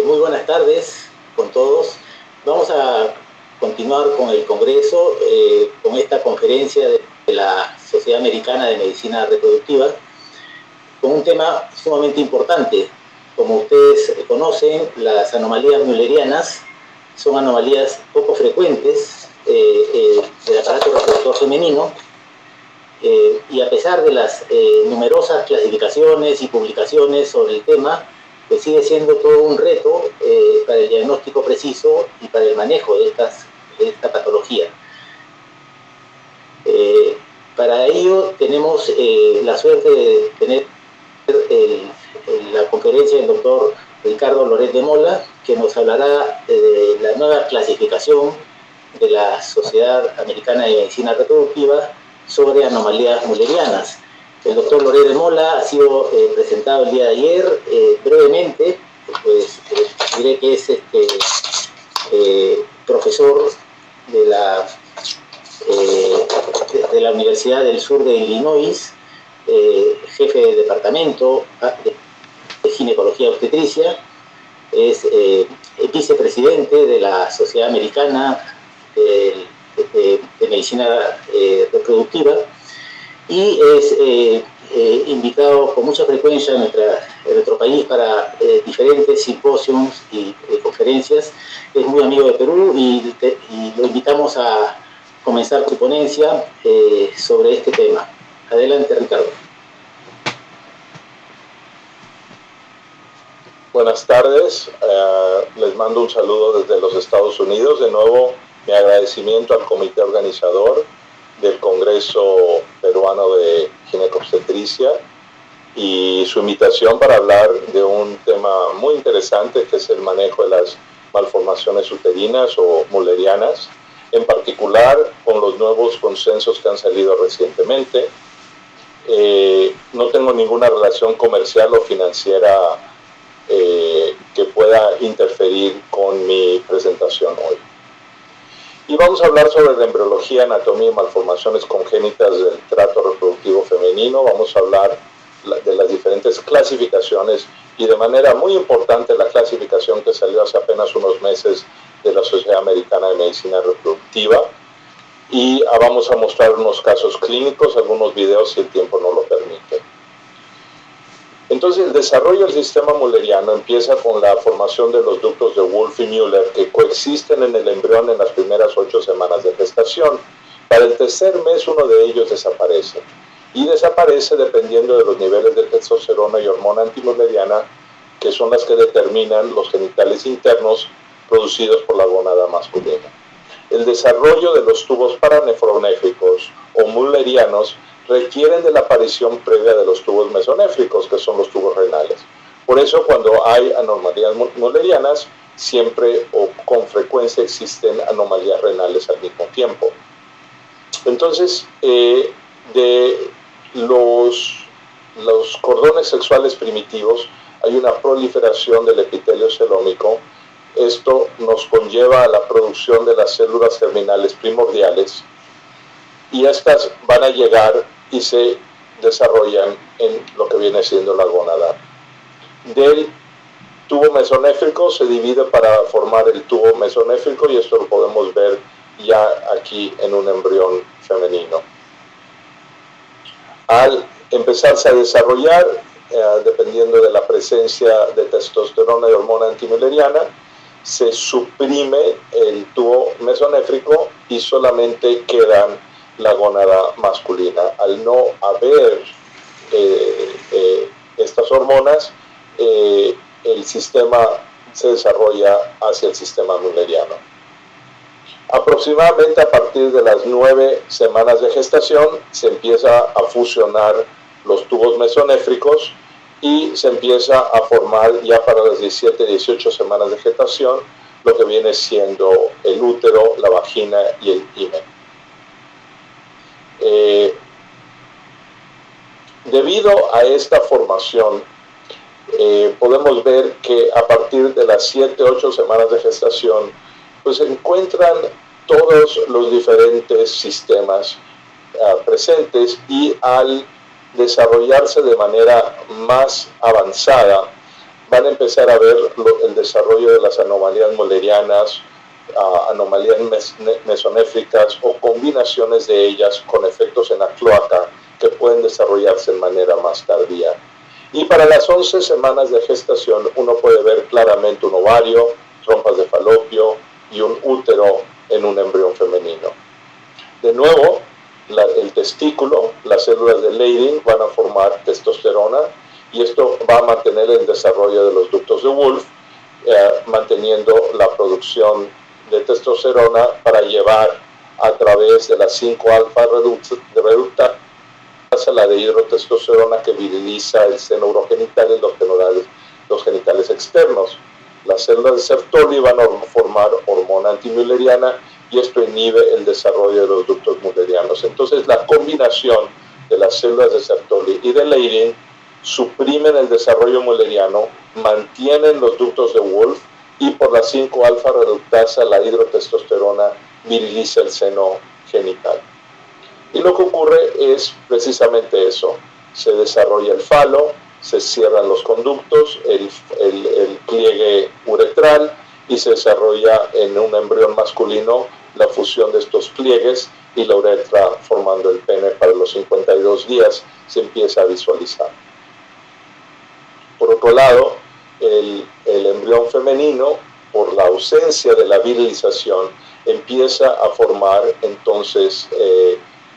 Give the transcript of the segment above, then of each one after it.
Muy buenas tardes con todos. Vamos a continuar con el Congreso, con esta conferencia de la Sociedad Americana de Medicina Reproductiva, con un tema sumamente importante. Como ustedes conocen, las anomalías müllerianas son anomalías poco frecuentes del aparato reproductor femenino, y a pesar de las numerosas clasificaciones y publicaciones sobre el tema, pues sigue siendo todo un reto para el diagnóstico preciso y para el manejo de esta patología. Para ello tenemos la suerte de tener la conferencia del doctor Ricardo Loret de Mola, que nos hablará de la nueva clasificación de la Sociedad Americana de Medicina Reproductiva sobre anomalías müllerianas. El doctor Loret de Mola ha sido presentado el día de ayer. Brevemente, pues diré que es profesor de la Universidad del Sur de Illinois, jefe de departamento de ginecología obstetricia, es vicepresidente de la Sociedad Americana de Medicina Reproductiva, y es invitado con mucha frecuencia en nuestro país para diferentes simposios y conferencias. Es muy amigo de Perú y lo invitamos a comenzar su ponencia sobre este tema. Adelante, Ricardo. Buenas tardes, les mando un saludo desde los Estados Unidos. De nuevo, mi agradecimiento al comité organizador del Congreso Peruano de Ginecobstetricia y su invitación para hablar de un tema muy interesante, que es el manejo de las malformaciones uterinas o müllerianas, en particular con los nuevos consensos que han salido recientemente. No tengo ninguna relación comercial o financiera que pueda interferir con mi presentación hoy. Y vamos a hablar sobre la embriología, anatomía y malformaciones congénitas del trato reproductivo femenino. Vamos a hablar de las diferentes clasificaciones y, de manera muy importante, la clasificación que salió hace apenas unos meses de la Sociedad Americana de Medicina Reproductiva. Y vamos a mostrar unos casos clínicos, algunos videos si el tiempo no lo permite. Entonces, el desarrollo del sistema mülleriano empieza con la formación de los ductos de Wolff y Müller, que coexisten en el embrión en las primeras 8 semanas de gestación. Para el tercer mes, uno de ellos desaparece. Y desaparece dependiendo de los niveles de testosterona y hormona antimülleriana, que son las que determinan los genitales internos producidos por la gónada masculina. El desarrollo de los tubos paranefronéfricos o müllerianos requieren de la aparición previa de los tubos mesonéfricos, que son los tubos renales. Por eso, cuando hay anomalías müllerianas, siempre o con frecuencia existen anomalías renales al mismo tiempo. Entonces, de los cordones sexuales primitivos hay una proliferación del epitelio celómico. Esto nos conlleva a la producción de las células germinales primordiales, y estas van a llegar y se desarrollan en lo que viene siendo la gónada. Del tubo mesonéfrico se divide para formar el tubo mesonéfrico, y esto lo podemos ver ya aquí en un embrión femenino. Al empezarse a desarrollar, dependiendo de la presencia de testosterona y hormona antimülleriana, se suprime el tubo mesonéfrico y solamente quedan la gónada masculina. Al no haber estas hormonas, el sistema se desarrolla hacia el sistema mülleriano. Aproximadamente a partir de las 9 semanas de gestación se empieza a fusionar los tubos mesonéfricos y se empieza a formar ya para las 17-18 semanas de gestación lo que viene siendo el útero, la vagina y el himen. Debido a esta formación, podemos ver que a partir de las 7-8 semanas de gestación, pues se encuentran todos los diferentes sistemas presentes, y al desarrollarse de manera más avanzada, van a empezar a ver el desarrollo de las anomalías müllerianas, anomalías mesonéfricas o combinaciones de ellas con efectos en la cloaca que pueden desarrollarse de manera más tardía. Y para las 11 semanas de gestación uno puede ver claramente un ovario, trompas de falopio y un útero en un embrión femenino. De nuevo, el testículo, las células de Leydig van a formar testosterona y esto va a mantener el desarrollo de los ductos de Wolff, manteniendo la producción de testosterona para llevar a través de las 5-alfa reductasa la de hidrotestosterona que viriliza el seno urogenital y los genitales externos. Las células de Sertoli van a formar hormona antimülleriana y esto inhibe el desarrollo de los ductos müllerianos. Entonces la combinación de las células de Sertoli y de Leydig suprimen el desarrollo mülleriano, mantienen los ductos de Wolff y por la 5-alfa reductasa la hidrotestosterona viriliza el seno genital. Y lo que ocurre es precisamente eso, se desarrolla el falo, se cierran los conductos, el pliegue uretral y se desarrolla en un embrión masculino la fusión de estos pliegues y la uretra formando el pene para los 52 días se empieza a visualizar. Por otro lado, el embrión femenino, por la ausencia de la virilización, empieza a formar entonces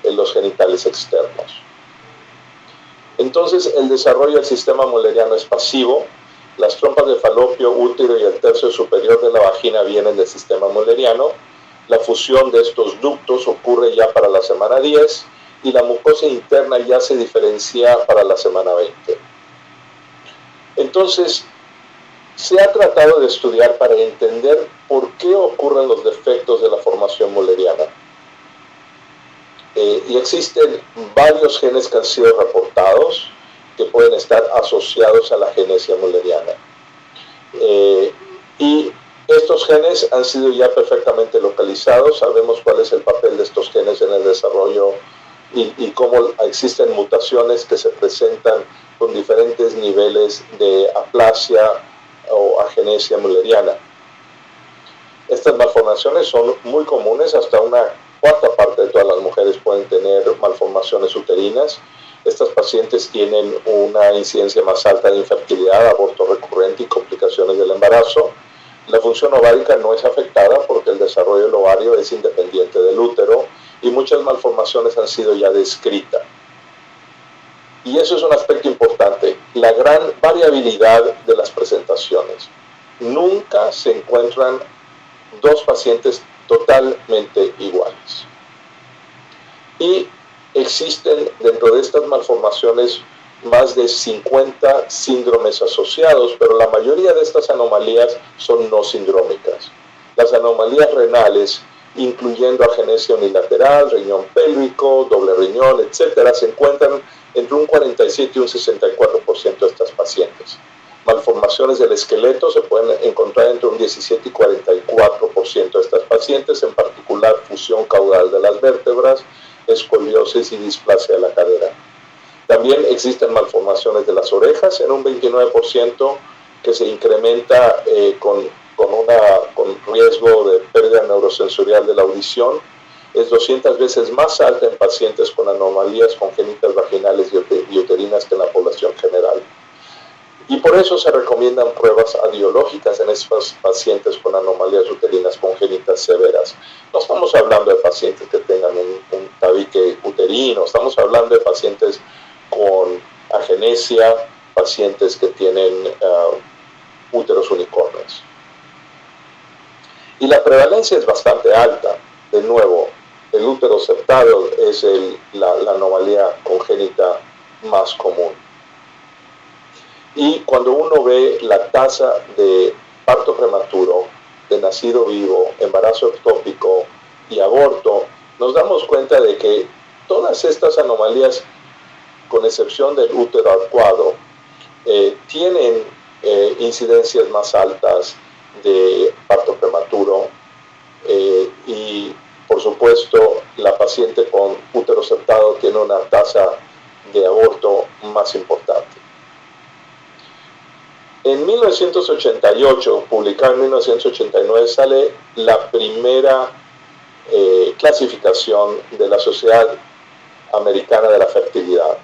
en los genitales externos. Entonces el desarrollo del sistema mülleriano es pasivo, las trompas de falopio, útero y el tercio superior de la vagina vienen del sistema mülleriano, la fusión de estos ductos ocurre ya para la semana 10 y la mucosa interna ya se diferencia para la semana 20. Entonces, se ha tratado de estudiar para entender por qué ocurren los defectos de la formación mülleriana. Y existen varios genes que han sido reportados que pueden estar asociados a la genesia mülleriana. Y estos genes han sido ya perfectamente localizados, sabemos cuál es el papel de estos genes en el desarrollo y cómo existen mutaciones que se presentan con diferentes niveles de aplasia o agenesia mülleriana. Estas malformaciones son muy comunes, hasta una cuarta parte de todas las mujeres pueden tener malformaciones uterinas. Estas pacientes tienen una incidencia más alta de infertilidad, aborto recurrente y complicaciones del embarazo. La función ovárica no es afectada porque el desarrollo del ovario es independiente del útero y muchas malformaciones han sido ya descritas. Y eso es un aspecto importante, la gran variabilidad de las presentaciones. Nunca se encuentran dos pacientes totalmente iguales. Y existen dentro de estas malformaciones más de 50 síndromes asociados, pero la mayoría de estas anomalías son no sindrómicas. Las anomalías renales, incluyendo agenesia unilateral, riñón pélvico, doble riñón, etcétera, se encuentran entre un 47 y un 64% de estas pacientes. Malformaciones del esqueleto se pueden encontrar entre un 17 y 44% de estas pacientes, en particular fusión caudal de las vértebras, escoliosis y displasia de la cadera. También existen malformaciones de las orejas en un 29% que se incrementa con riesgo de pérdida neurosensorial de la audición. Es 200 veces más alta en pacientes con anomalías congénitas vaginales y uterinas que en la población general. Y por eso se recomiendan pruebas adiológicas en estos pacientes con anomalías uterinas congénitas severas. No estamos hablando de pacientes que tengan un tabique uterino, estamos hablando de pacientes con agenesia, pacientes que tienen úteros unicornes. Y la prevalencia es bastante alta. De nuevo, el útero septado es la anomalía congénita más común. Y cuando uno ve la tasa de parto prematuro, de nacido vivo, embarazo ectópico y aborto, nos damos cuenta de que todas estas anomalías, con excepción del útero arcuado, tienen incidencias más altas de parto prematuro y, por supuesto, la paciente con útero septado tiene una tasa de aborto más importante. En 1988, publicado en 1989, sale la primera clasificación de la Sociedad Americana de la Fertilidad,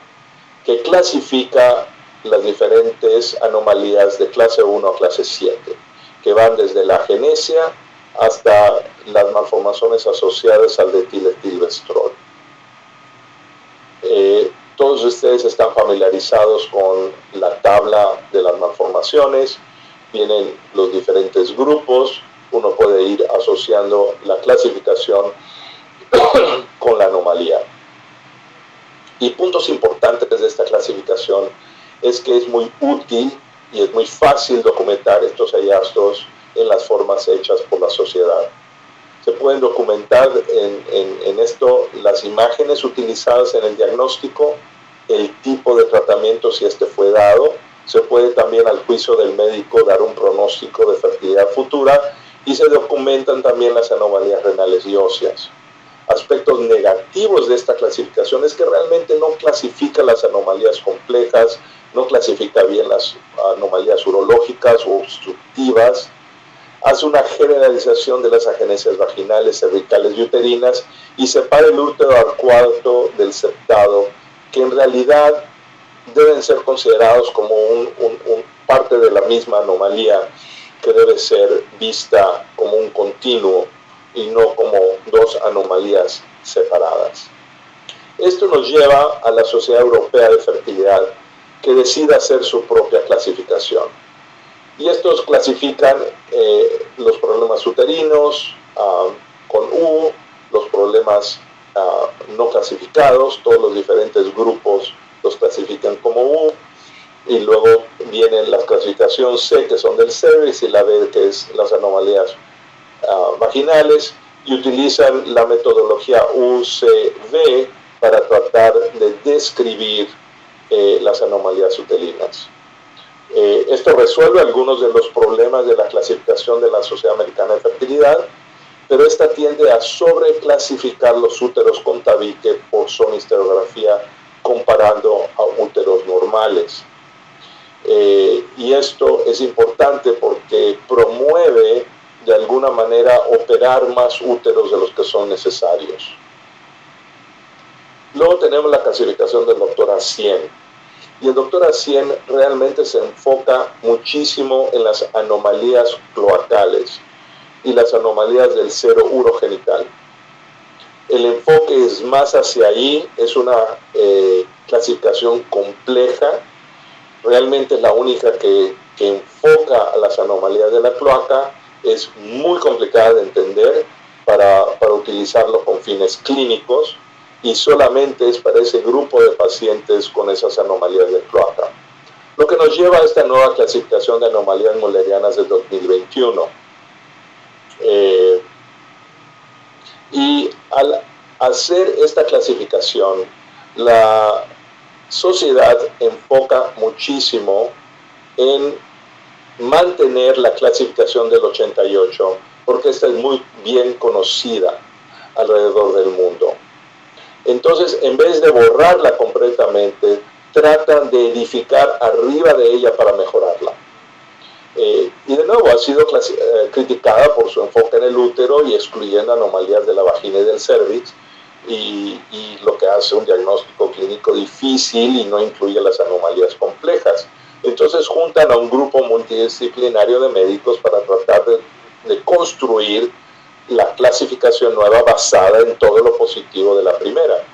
que clasifica las diferentes anomalías de clase 1 a clase 7, que van desde la agenesia hasta las malformaciones asociadas al detiletilvestrol. Todos ustedes están familiarizados con la tabla de las malformaciones, vienen los diferentes grupos, uno puede ir asociando la clasificación con la anomalía. Y puntos importantes de esta clasificación es que es muy útil y es muy fácil documentar estos hallazgos en las formas hechas por la sociedad. Se pueden documentar en esto las imágenes utilizadas en el diagnóstico, el tipo de tratamiento si este fue dado. Se puede también al juicio del médico dar un pronóstico de fertilidad futura y se documentan también las anomalías renales y óseas. Aspectos negativos de esta clasificación es que realmente no clasifica las anomalías complejas, no clasifica bien las anomalías urológicas o obstructivas, hace una generalización de las agenesias vaginales, cervicales y uterinas y separa el útero arcuato del septado, que en realidad deben ser considerados como parte de la misma anomalía que debe ser vista como un continuo y no como dos anomalías separadas. Esto nos lleva a la Sociedad Europea de Fertilidad, que decide hacer su propia clasificación. Y estos clasifican los problemas uterinos con U, los problemas no clasificados, todos los diferentes grupos los clasifican como U, y luego vienen la clasificación C, que son del cervix, y la B, que es las anomalías vaginales, y utilizan la metodología UCV para tratar de describir las anomalías uterinas. Esto resuelve algunos de los problemas de la clasificación de la Sociedad Americana de Fertilidad, pero esta tiende a sobreclasificar los úteros con tabique por sonistografía comparando a úteros normales. Y esto es importante porque promueve de alguna manera operar más úteros de los que son necesarios. Luego tenemos la clasificación del Dr. Acien. Y el Dr. Acien realmente se enfoca muchísimo en las anomalías cloacales y las anomalías del sero urogenital. El enfoque es más hacia ahí, es una clasificación compleja, realmente es la única que enfoca a las anomalías de la cloaca, es muy complicada de entender para utilizarlo con fines clínicos, y solamente es para ese grupo de pacientes con esas anomalías de cloaca. Lo que nos lleva a esta nueva clasificación de anomalías mullerianas del 2021. Y al hacer esta clasificación, la sociedad enfoca muchísimo en mantener la clasificación del 88, porque esta es muy bien conocida alrededor del mundo. Entonces, en vez de borrarla completamente, tratan de edificar arriba de ella para mejorarla. Y de nuevo, ha sido criticada por su enfoque en el útero y excluyendo anomalías de la vagina y del cervix, y lo que hace un diagnóstico clínico difícil y no incluye las anomalías complejas. Entonces juntan a un grupo multidisciplinario de médicos para tratar de construir la clasificación nueva basada en todo lo positivo de la primera.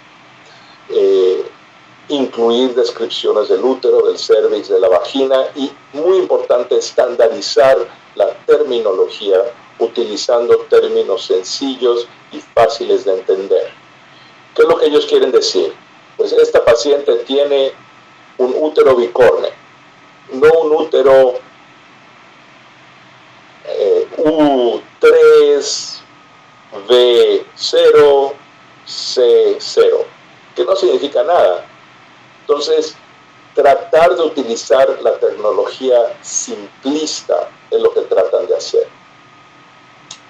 Incluir descripciones del útero, del cervix, de la vagina y, muy importante, estandarizar la terminología utilizando términos sencillos y fáciles de entender. ¿Qué es lo que ellos quieren decir? Pues esta paciente tiene un útero bicorne, no un útero U3, V0, C0, que no significa nada. Entonces, tratar de utilizar la tecnología simplista es lo que tratan de hacer.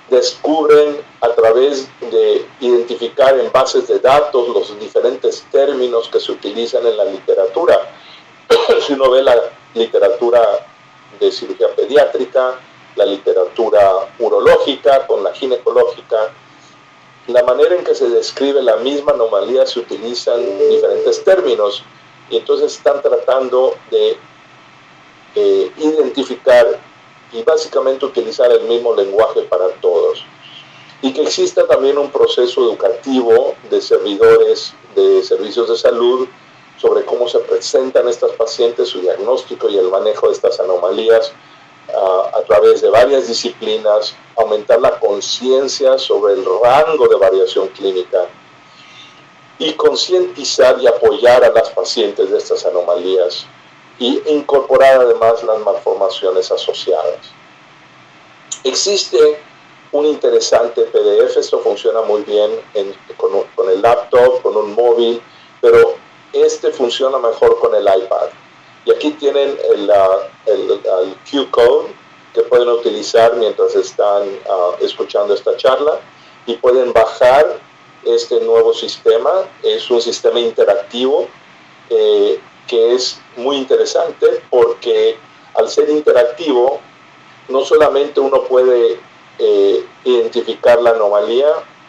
Descubren a través de identificar en bases de datos los diferentes términos que se utilizan en la literatura. Si uno ve la literatura de cirugía pediátrica, la literatura urológica con la ginecológica. La manera en que se describe la misma anomalía se utilizan diferentes términos y entonces están tratando de identificar y básicamente utilizar el mismo lenguaje para todos. Y que exista también un proceso educativo de servidores de servicios de salud sobre cómo se presentan estas pacientes, su diagnóstico y el manejo de estas anomalías a través de varias disciplinas, aumentar la conciencia sobre el rango de variación clínica y concientizar y apoyar a las pacientes de estas anomalías y incorporar además las malformaciones asociadas. Existe un interesante PDF, esto funciona muy bien con el laptop, con un móvil, pero este funciona mejor con el iPad. Y aquí tienen el Q-Code que pueden utilizar mientras están escuchando esta charla y pueden bajar este nuevo sistema. Es un sistema interactivo que es muy interesante porque al ser interactivo no solamente uno puede identificar la anomalía,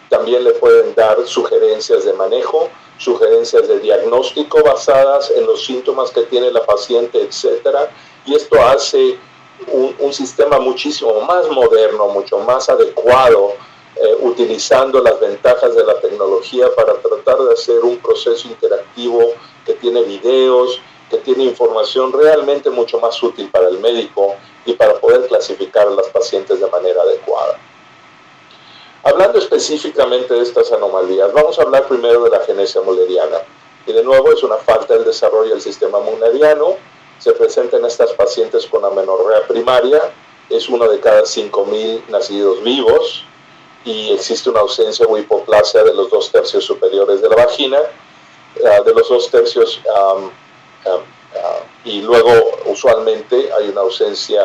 también le pueden dar sugerencias de manejo, sugerencias de diagnóstico basadas en los síntomas que tiene la paciente, etc. Y esto hace un sistema muchísimo más moderno, mucho más adecuado, utilizando las ventajas de la tecnología para tratar de hacer un proceso interactivo que tiene videos, que tiene información realmente mucho más útil para el médico y para poder clasificar a las pacientes de manera adecuada. Hablando específicamente de estas anomalías, vamos a hablar primero de la agenesia mülleriana. Y de nuevo es una falta del desarrollo del sistema mülleriano. Se presenta en estas pacientes con amenorrea primaria. Es uno de cada 5.000 nacidos vivos. Y existe una ausencia o hipoplasia de los 2 tercios superiores de la vagina, de los 2 tercios, y luego usualmente hay una ausencia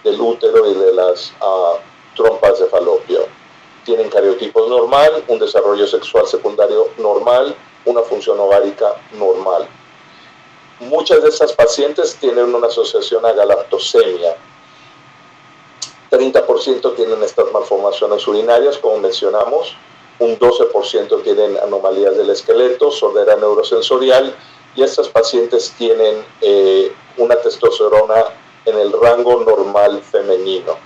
del útero y de las trompas de falopio. Tienen cariotipos normal, un desarrollo sexual secundario normal, una función ovárica normal. Muchas de estas pacientes tienen una asociación a galactosemia. 30% tienen estas malformaciones urinarias, como mencionamos. Un 12% tienen anomalías del esqueleto, sordera neurosensorial, y estas pacientes tienen una testosterona en el rango normal femenino.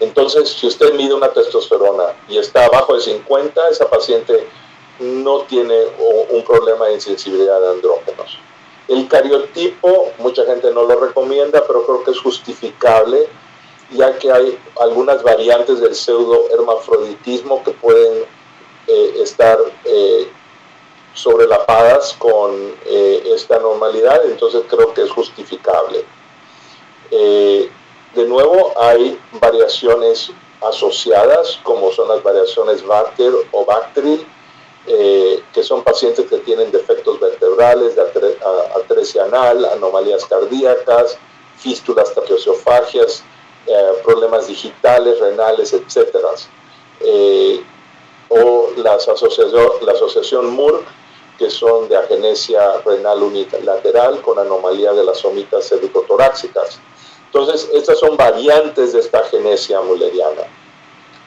Entonces, si usted mide una testosterona y está abajo de 50, esa paciente no tiene un problema de insensibilidad de andrógenos. El cariotipo, mucha gente no lo recomienda, pero creo que es justificable, ya que hay algunas variantes del pseudohermafroditismo que pueden estar sobrelapadas con esta anormalidad, entonces creo que es justificable. De nuevo, hay variaciones asociadas, como son las variaciones Vater o Bactril, que son pacientes que tienen defectos vertebrales, de atresia anal, anomalías cardíacas, fístulas traqueoesofágeas, problemas digitales, renales, etc. O la asociación MURC, que son de agenesia renal unilateral con anomalía de las somitas cervicotorácicas. Entonces, estas son variantes de esta agenesia mülleriana.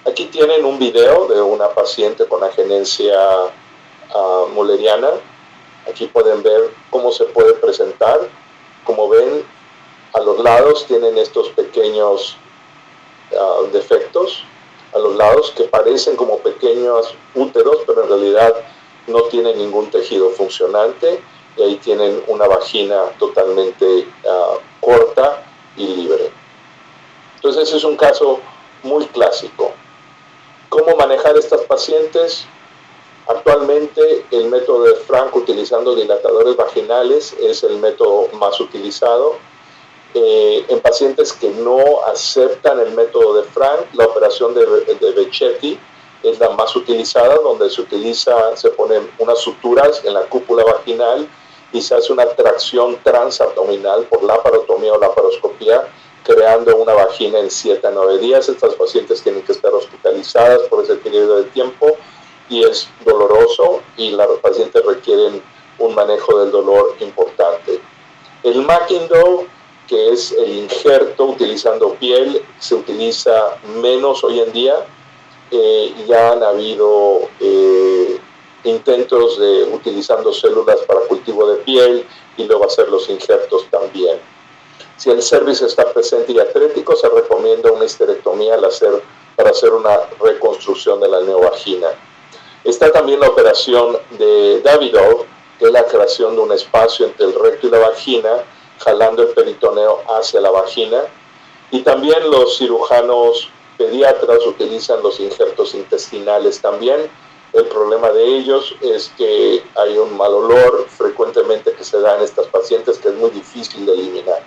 Aquí tienen un video de una paciente con agenesia mülleriana. Aquí pueden ver cómo se puede presentar. Como ven, a los lados tienen estos pequeños defectos, a los lados que parecen como pequeños úteros, pero en realidad no tienen ningún tejido funcionante, y ahí tienen una vagina totalmente corta y libre. Entonces ese es un caso muy clásico. ¿Cómo manejar estas pacientes? Actualmente el método de Frank utilizando dilatadores vaginales es el método más utilizado. En pacientes que no aceptan el método de Frank, la operación de Becchetti es la más utilizada, donde se ponen unas suturas en la cúpula vaginal y se hace una tracción transabdominal por laparotomía o laparoscopía, creando una vagina en 7 a 9 días. Estas pacientes tienen que estar hospitalizadas por ese periodo de tiempo y es doloroso y las pacientes requieren un manejo del dolor importante. El Makindo, que es el injerto utilizando piel, se utiliza menos hoy en día. Ya han habido intentos de utilizando células para cultivo de piel y luego hacer los injertos también. Si el cervix está presente y atrético, se recomienda una histerectomía para hacer una reconstrucción de la neovagina. Está también la operación de Davidoff, que es la creación de un espacio entre el recto y la vagina, jalando el peritoneo hacia la vagina. Y también los cirujanos pediatras utilizan los injertos intestinales también. El problema de ellos es que hay un mal olor frecuentemente que se da en estas pacientes que es muy difícil de eliminar.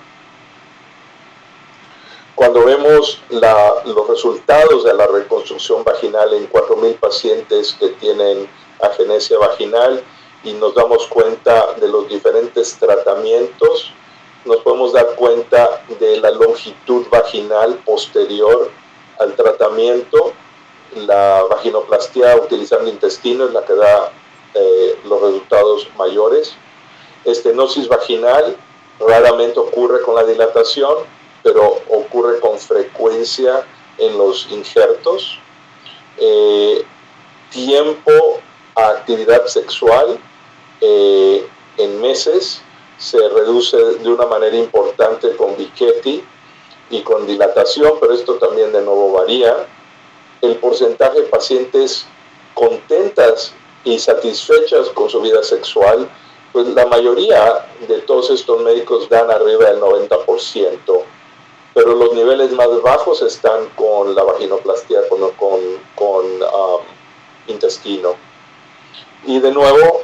Cuando vemos los resultados de la reconstrucción vaginal en 4.000 pacientes que tienen agenesia vaginal y nos damos cuenta de los diferentes tratamientos, nos podemos dar cuenta de la longitud vaginal posterior al tratamiento. La vaginoplastia utilizando intestino es la que da los resultados mayores. Estenosis vaginal raramente ocurre con la dilatación, pero ocurre con frecuencia en los injertos. Tiempo a actividad sexual en meses se reduce de una manera importante con Bichetti y con dilatación, pero esto también de nuevo varía. El porcentaje de pacientes contentas y satisfechas con su vida sexual, pues la mayoría de todos estos médicos dan arriba del 90%, pero los niveles más bajos están con la vaginoplastia, con intestino. Y de nuevo,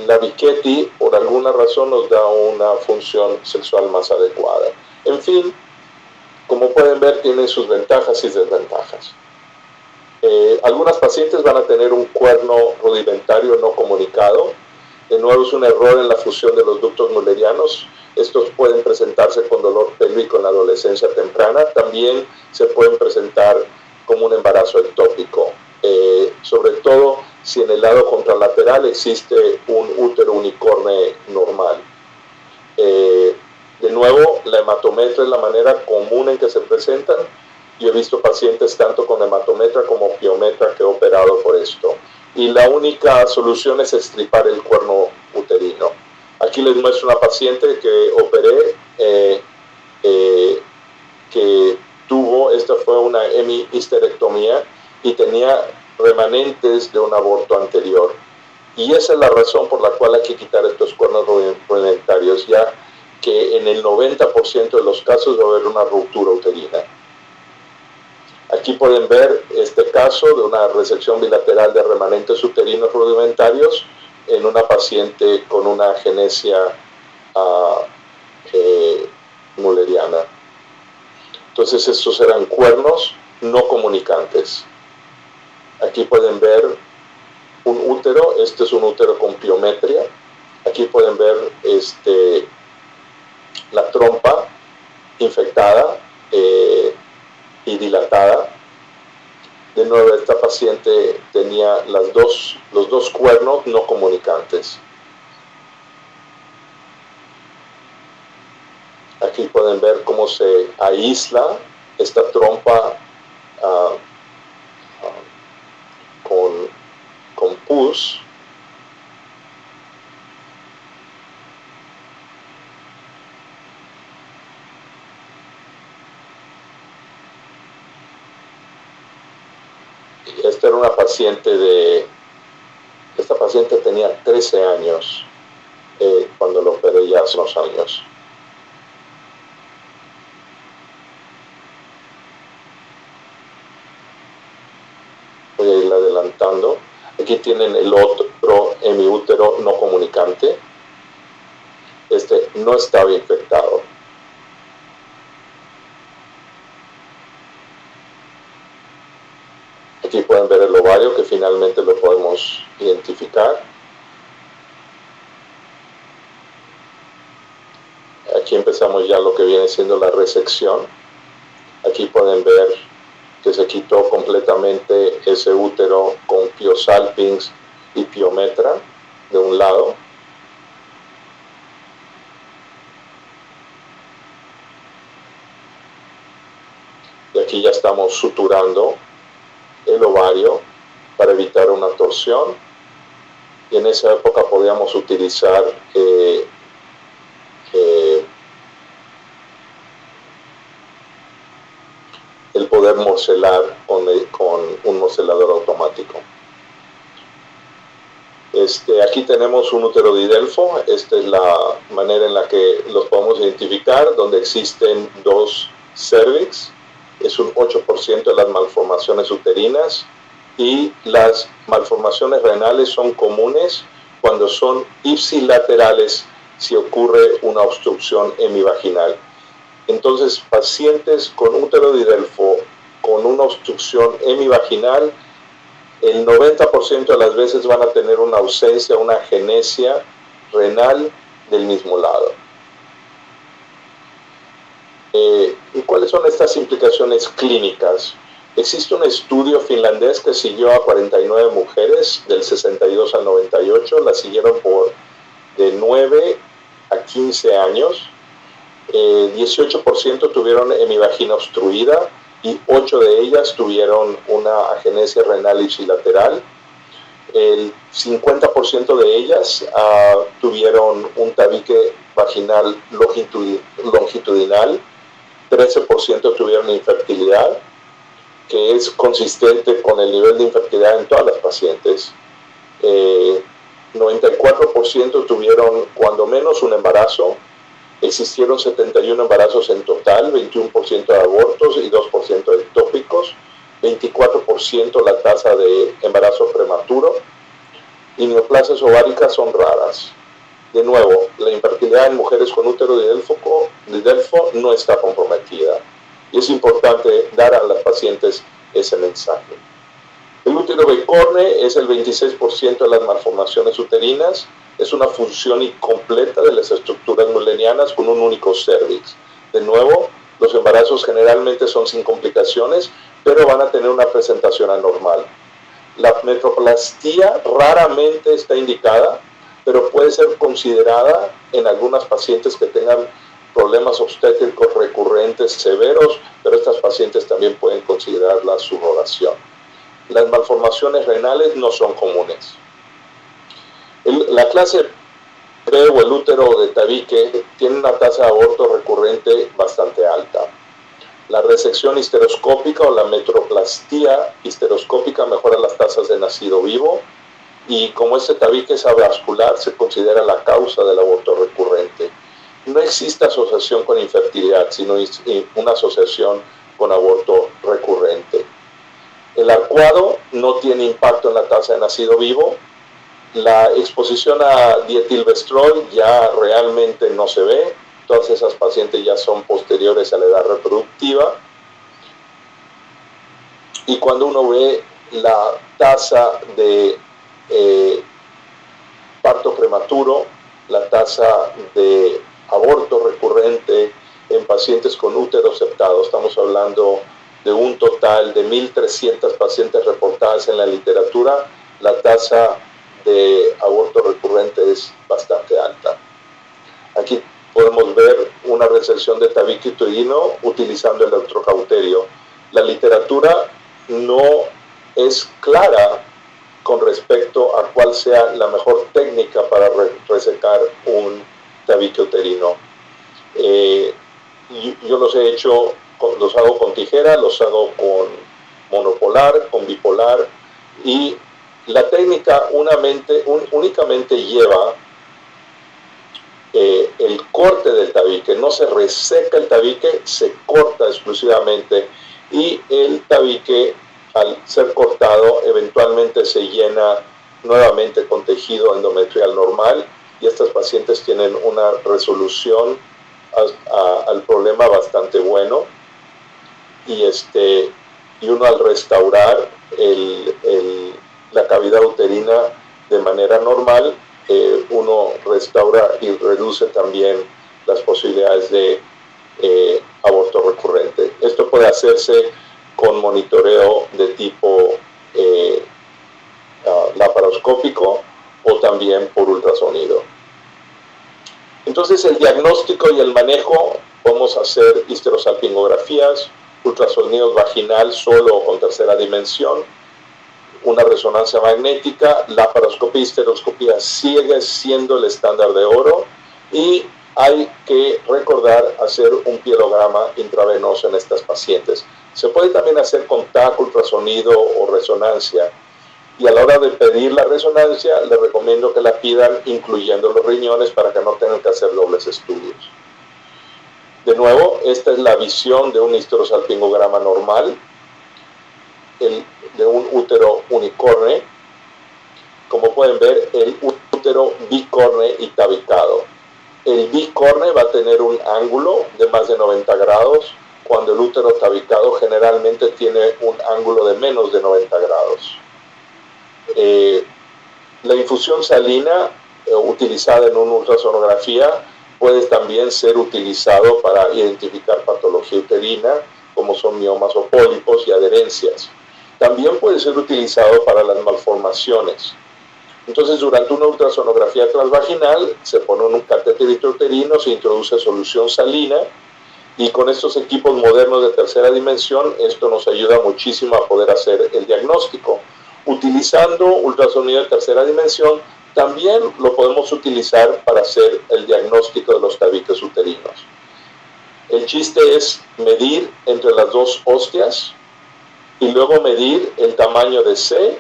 la Bichetti por alguna razón nos da una función sexual más adecuada. En fin, como pueden ver, tiene sus ventajas y desventajas. Algunas pacientes van a tener un cuerno rudimentario no comunicado. De nuevo, es un error en la fusión de los ductos mullerianos. Estos pueden presentarse con dolor pélvico en la adolescencia temprana. También se pueden presentar como un embarazo ectópico. Sobre todo si en el lado contralateral existe un útero unicorne normal. De nuevo, la hematometria es la manera común en que se presentan. Yo he visto pacientes tanto con hematometria como piometra que he operado por esto. Y la única solución es extirpar el cuerno uterino. Aquí les muestro una paciente que operé, que tuvo, esta fue una hemihisterectomía y tenía remanentes de un aborto anterior. Y esa es la razón por la cual hay que quitar estos cuernos rudimentarios, ya que en el 90% de los casos va a haber una ruptura uterina. Aquí pueden ver este caso de una resección bilateral de remanentes uterinos rudimentarios en una paciente con una agenesia mulleriana. Entonces estos eran cuernos no comunicantes. Aquí pueden ver un útero, este es un útero con piometria. Aquí pueden ver la trompa infectada y dilatada. De nuevo, esta paciente tenía los dos cuernos no comunicantes. Aquí pueden ver cómo se aísla esta trompa con pus. Esta era una paciente esta paciente tenía 13 años cuando lo operé ya hace unos años. Voy a ir adelantando. Aquí tienen el otro hemiútero no comunicante. Este no estaba infectado. Aquí pueden ver el ovario que finalmente lo podemos identificar. Aquí empezamos ya lo que viene siendo la resección. Aquí pueden ver que se quitó completamente ese útero con piosalpinx y piometra de un lado. aquí ya estamos suturando el ovario para evitar una torsión, y en esa época podíamos utilizar el poder morcelar con un morcelador automático. Aquí tenemos un útero de Delfo. Esta es la manera en la que los podemos identificar, donde existen dos cervix. Es un 8% de las malformaciones uterinas, y las malformaciones renales son comunes cuando son ipsilaterales, si ocurre una obstrucción hemivaginal. Entonces, pacientes con útero de Delfo con una obstrucción hemivaginal, el 90% de las veces van a tener una ausencia, una agenesia renal del mismo lado. ¿Y cuáles son estas implicaciones clínicas? Existe un estudio finlandés que siguió a 49 mujeres del 62 al 98, las siguieron de 9 a 15 años. 18% tuvieron hemivagina obstruida y 8 de ellas tuvieron una agenesia renal ipsilateral. El 50% de ellas tuvieron un tabique vaginal longitudinal, 13% tuvieron infertilidad, que es consistente con el nivel de infertilidad en todas las pacientes. 94% tuvieron cuando menos un embarazo. Existieron 71 embarazos en total, 21% de abortos y 2% de ectópicos, 24% la tasa de embarazo prematuro, y neoplasias ováricas son raras. De nuevo, la infertilidad en mujeres con útero de Delfo no está comprometida, y es importante dar a las pacientes ese mensaje. El útero bicorne es el 26% de las malformaciones uterinas. Es una función incompleta de las estructuras mullerianas con un único cervix. De nuevo, los embarazos generalmente son sin complicaciones, pero van a tener una presentación anormal. La metroplastia raramente está indicada, pero puede ser considerada en algunas pacientes que tengan problemas obstétricos recurrentes severos, pero estas pacientes también pueden considerar la subrogación. Las malformaciones renales no son comunes. La clase pre o el útero de tabique tiene una tasa de aborto recurrente bastante alta. La resección histeroscópica o la metroplastia histeroscópica mejora las tasas de nacido vivo, y como este tabique es avascular, se considera la causa del aborto recurrente. No existe asociación con infertilidad, sino una asociación con aborto recurrente. El arcuado no tiene impacto en la tasa de nacido vivo. La exposición a dietilvestrol ya realmente no se ve. Todas esas pacientes ya son posteriores a la edad reproductiva. Y cuando uno ve la tasa de parto prematuro, la tasa de aborto recurrente en pacientes con útero septado, estamos hablando de un total de 1.300 pacientes reportadas en la literatura, la tasa de aborto recurrente es bastante alta. Aquí podemos ver una resección de tabique uterino utilizando el electrocauterio. La literatura no es clara con respecto a cuál sea la mejor técnica para resecar un tabique uterino. Yo los he hecho, los hago con tijera, los hago con monopolar, con bipolar, y la técnica únicamente lleva el corte del tabique. No se reseca el tabique, se corta exclusivamente, y el tabique, al ser cortado, eventualmente se llena nuevamente con tejido endometrial normal, y estas pacientes tienen una resolución al problema bastante bueno, y uno al restaurar la cavidad uterina de manera normal, uno restaura y reduce también las posibilidades de aborto recurrente. Esto puede hacerse con monitoreo de tipo laparoscópico o también por ultrasonido. Entonces, el diagnóstico y el manejo: podemos hacer histerosalpingografías, ultrasonido vaginal solo o con tercera dimensión, una resonancia magnética, laparoscopía y estereoscopía sigue siendo el estándar de oro, y hay que recordar hacer un pielograma intravenoso en estas pacientes. Se puede también hacer con TAC, ultrasonido o resonancia, y a la hora de pedir la resonancia les recomiendo que la pidan incluyendo los riñones para que no tengan que hacer dobles estudios. De nuevo, esta es la visión de un histerosalpingograma normal, de un útero unicorne. Como pueden ver, el útero bicorne y tabicado. El bicorne va a tener un ángulo de más de 90 grados, cuando el útero tabicado generalmente tiene un ángulo de menos de 90 grados. La infusión salina utilizada en una ultrasonografía puede también ser utilizado para identificar patología uterina, como son miomas o pólipos y adherencias. También puede ser utilizado para las malformaciones. Entonces, durante una ultrasonografía transvaginal se pone un catéter intrauterino, se introduce solución salina, y con estos equipos modernos de tercera dimensión, esto nos ayuda muchísimo a poder hacer el diagnóstico. Utilizando ultrasonido de tercera dimensión, también lo podemos utilizar para hacer el diagnóstico de los tabiques uterinos. El chiste es medir entre las dos hostias y luego medir el tamaño de C,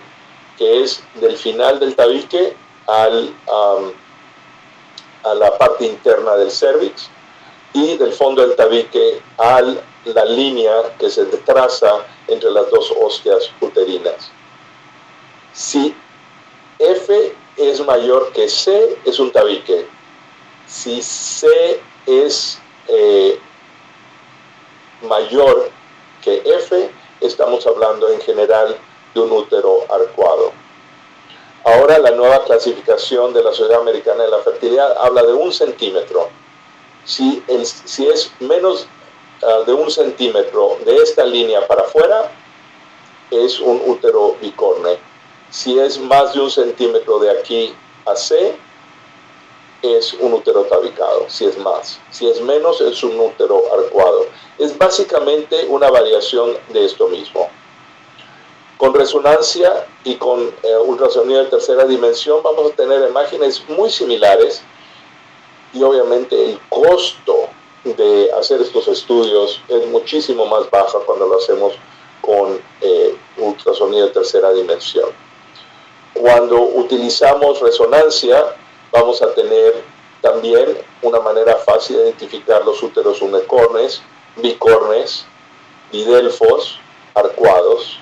que es del final del tabique a la parte interna del cervix, y del fondo del tabique a la línea que se traza entre las dos hostias uterinas. Si F es mayor que C, es un tabique. Si C es mayor que F, estamos hablando en general de un útero arcuado. Ahora la nueva clasificación de la Sociedad Americana de la Fertilidad habla de 1 centímetro. Si es menos de 1 centímetro de esta línea para afuera, es un útero bicorne. Si es más de 1 centímetro de aquí a C, es un útero tabicado, si es más. Si es menos, es un útero arcuado. Es básicamente una variación de esto mismo. Con resonancia y con ultrasonido de tercera dimensión vamos a tener imágenes muy similares, y obviamente el costo de hacer estos estudios es muchísimo más bajo cuando lo hacemos con ultrasonido de tercera dimensión. Cuando utilizamos resonancia, vamos a tener también una manera fácil de identificar los úteros unicornes, bicornes, bidelfos, arcuados.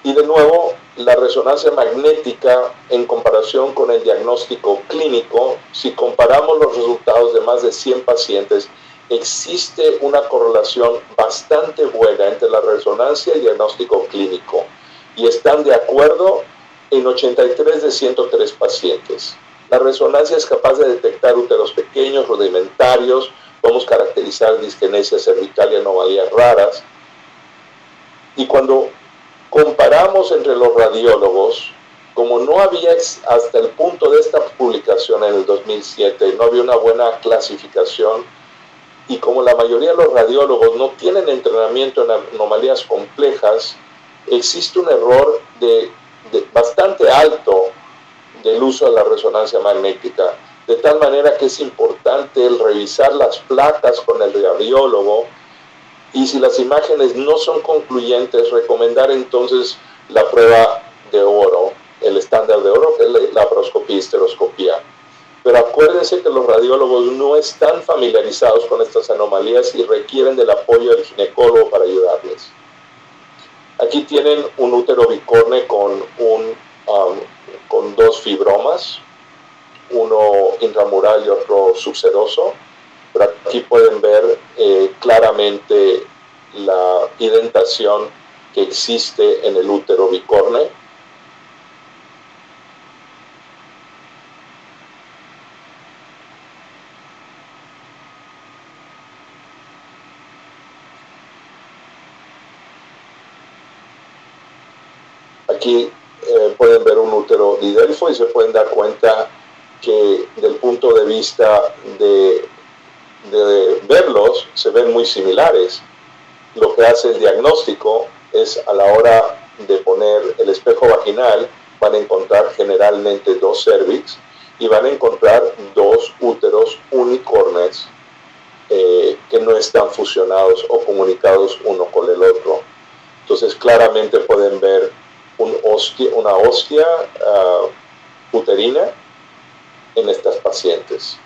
Y de nuevo, la resonancia magnética en comparación con el diagnóstico clínico, si comparamos los resultados de más de 100 pacientes, existe una correlación bastante buena entre la resonancia y el diagnóstico clínico, y están de acuerdo en 83 de 103 pacientes. La resonancia es capaz de detectar úteros pequeños, rudimentarios, podemos caracterizar disgenesia cervical y anomalías raras. Y cuando comparamos entre los radiólogos, como no había hasta el punto de esta publicación en el 2007, no había una buena clasificación, y como la mayoría de los radiólogos no tienen entrenamiento en anomalías complejas, existe un error bastante alto del uso de la resonancia magnética, de tal manera que es importante el revisar las placas con el radiólogo, y si las imágenes no son concluyentes, recomendar entonces la prueba de oro, el estándar de oro, que es la laparoscopía y estereoscopía. Pero acuérdense que los radiólogos no están familiarizados con estas anomalías y requieren del apoyo del ginecólogo para ayudarles. Aquí tienen un útero bicorne con 2 fibromas, uno intramural y otro subseroso. Pero aquí pueden ver claramente la indentación que existe en el útero bicorne. Aquí pueden ver un útero didelfo y se pueden dar cuenta que del punto de vista de verlos, se ven muy similares. lo que hace el diagnóstico es, a la hora de poner el espejo vaginal, van a encontrar generalmente 2 cervix y van a encontrar 2 úteros unicornes que no están fusionados o comunicados uno con el otro. Entonces claramente pueden ver una hostia uterina en estas pacientes.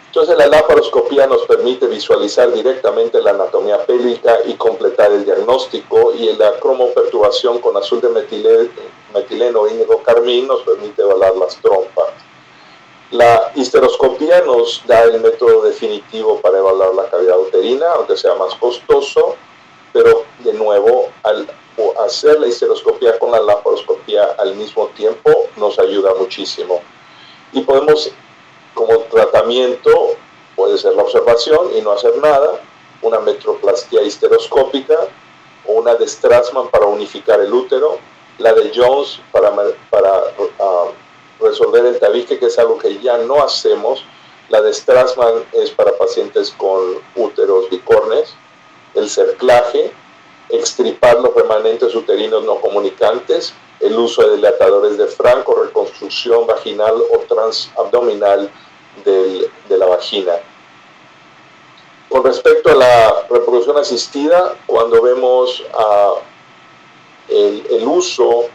Entonces la laparoscopía nos permite visualizar directamente la anatomía pélvica y completar el diagnóstico, y la cromoperturbación con azul de metileno e índigo carmín nos permite evaluar las trompas. La histeroscopía nos da el método definitivo para evaluar la cavidad uterina, aunque sea más costoso, pero de nuevo, al hacer la histeroscopía con la laparoscopía al mismo tiempo, nos ayuda muchísimo. Y podemos, como tratamiento, puede ser la observación y no hacer nada, una metroplastia histeroscópica o una de Strassman para unificar el útero, la de Jones para resolver el tabique, que es algo que ya no hacemos. La de Strassman es para pacientes con úteros bicornes, el cerclaje, extirpar los remanentes uterinos no comunicantes, el uso de dilatadores de Frank o reconstrucción vaginal o transabdominal de la vagina. Con respecto a la reproducción asistida, cuando vemos el uso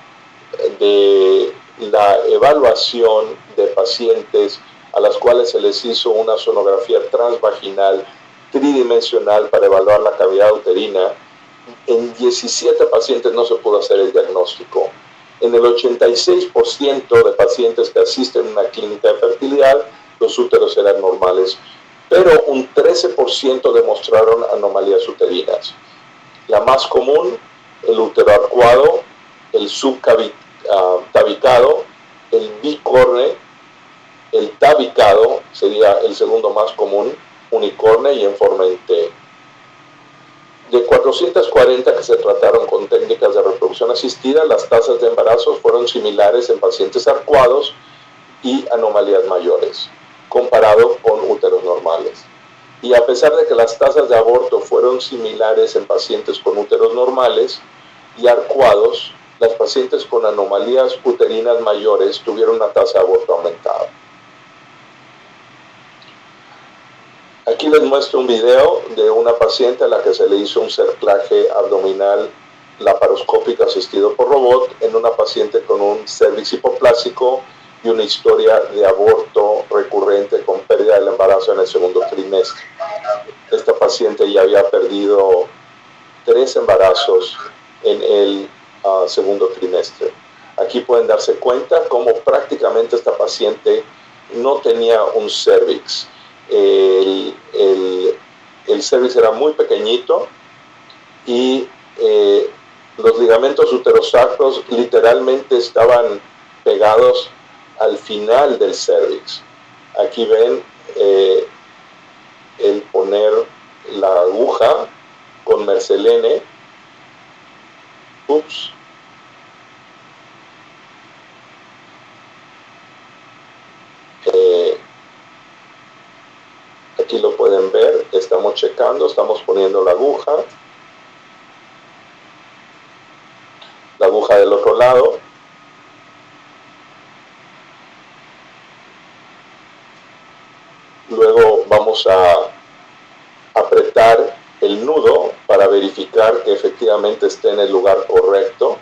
de la evaluación de pacientes a las cuales se les hizo una sonografía transvaginal tridimensional para evaluar la cavidad uterina, en 17 pacientes no se pudo hacer el diagnóstico. En el 86% de pacientes que asisten a una clínica de fertilidad, los úteros eran normales, pero un 13% demostraron anomalías uterinas. La más común, el útero arcuado, el subtabicado, el bicorne, el tabicado sería el segundo más común, unicorne y en forma en T. De 440 que se trataron con técnicas de reproducción asistida, las tasas de embarazos fueron similares en pacientes arcuados y anomalías mayores, comparado con úteros normales. Y a pesar de que las tasas de aborto fueron similares en pacientes con úteros normales y arcuados, las pacientes con anomalías uterinas mayores tuvieron una tasa de aborto aumentada. Aquí les muestro un video de una paciente a la que se le hizo un cerclaje abdominal laparoscópico asistido por robot en una paciente con un cervix hipoplásico y una historia de aborto recurrente con pérdida del embarazo en el segundo trimestre. Esta paciente ya había perdido 3 embarazos en el segundo trimestre. Aquí pueden darse cuenta cómo prácticamente esta paciente no tenía un cervix. El cervix era muy pequeñito y los ligamentos uterosacros literalmente estaban pegados al final del cervix. Aquí ven el poner la aguja con mercelene. Ups. Aquí lo pueden ver, estamos checando, estamos poniendo la aguja del otro lado. Luego vamos a apretar el nudo para verificar que efectivamente esté en el lugar correcto.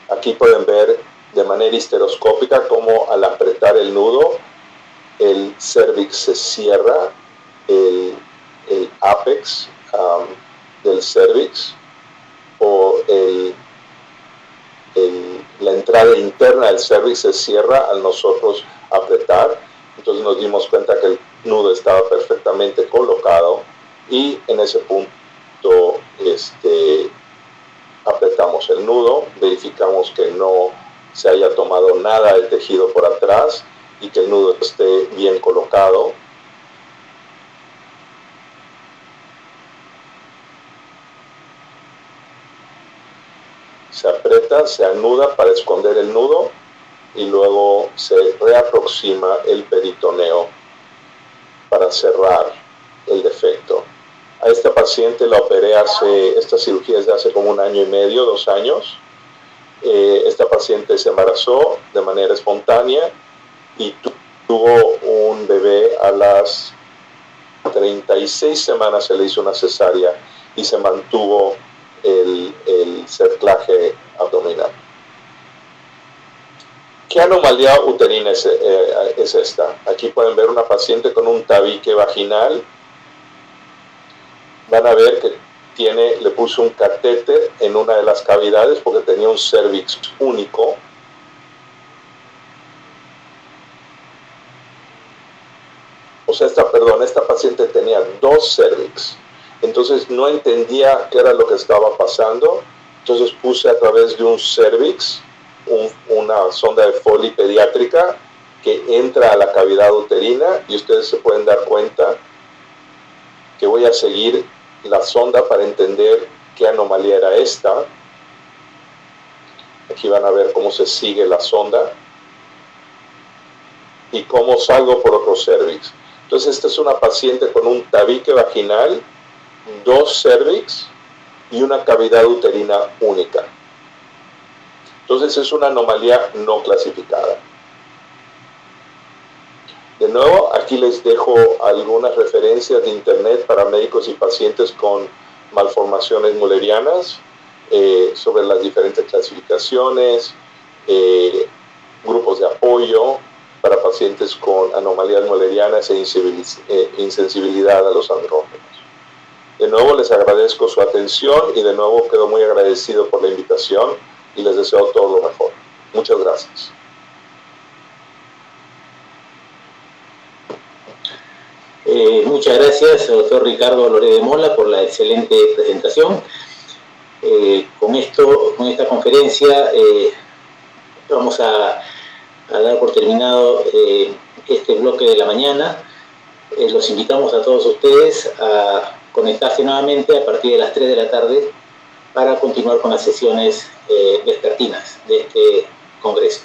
Aquí pueden ver de manera histeroscópica cómo al apretar el nudo, el cervix se cierra, el apex del cervix o la entrada interna del cervix se cierra al nosotros apretar. Entonces nos dimos cuenta que el nudo estaba perfectamente colocado y en ese punto apretamos el nudo, verificamos que no se haya tomado nada del tejido por atrás y que el nudo esté bien colocado. Se aprieta, se anuda para esconder el nudo y luego se reaproxima el peritoneo para cerrar el defecto. A esta paciente la operé esta cirugía es de hace como 1 año y medio, 2 años. Esta paciente se embarazó de manera espontánea y tuvo un bebé a las 36 semanas. Se le hizo una cesárea y se mantuvo el cerclaje abdominal. ¿Qué anomalía uterina es esta? Aquí pueden ver una paciente con un tabique vaginal. Van a ver que le puso un catéter en una de las cavidades porque tenía un cervix único. O sea, esta paciente tenía 2 cervix. Entonces no entendía qué era lo que estaba pasando. Entonces puse a través de un cervix una sonda de Foley pediátrica que entra a la cavidad uterina, y ustedes se pueden dar cuenta que voy a seguir la sonda para entender qué anomalía era esta. Aquí van a ver cómo se sigue la sonda y cómo salgo por otro cervix. Entonces esta es una paciente con un tabique vaginal, 2 cervix y una cavidad uterina única. Entonces es una anomalía no clasificada. De nuevo, aquí les dejo algunas referencias de internet para médicos y pacientes con malformaciones müllerianas, sobre las diferentes clasificaciones, grupos de apoyo para pacientes con anomalías müllerianas e insensibilidad a los andrógenos. De nuevo les agradezco su atención y de nuevo quedo muy agradecido por la invitación y les deseo todo lo mejor. Muchas gracias. Muchas gracias, doctor Ricardo Loré de Mola, por la excelente presentación. Con esta conferencia vamos a dar por terminado este bloque de la mañana. Los invitamos a todos ustedes a conectarse nuevamente a partir de las 3 de la tarde para continuar con las sesiones vespertinas de este congreso.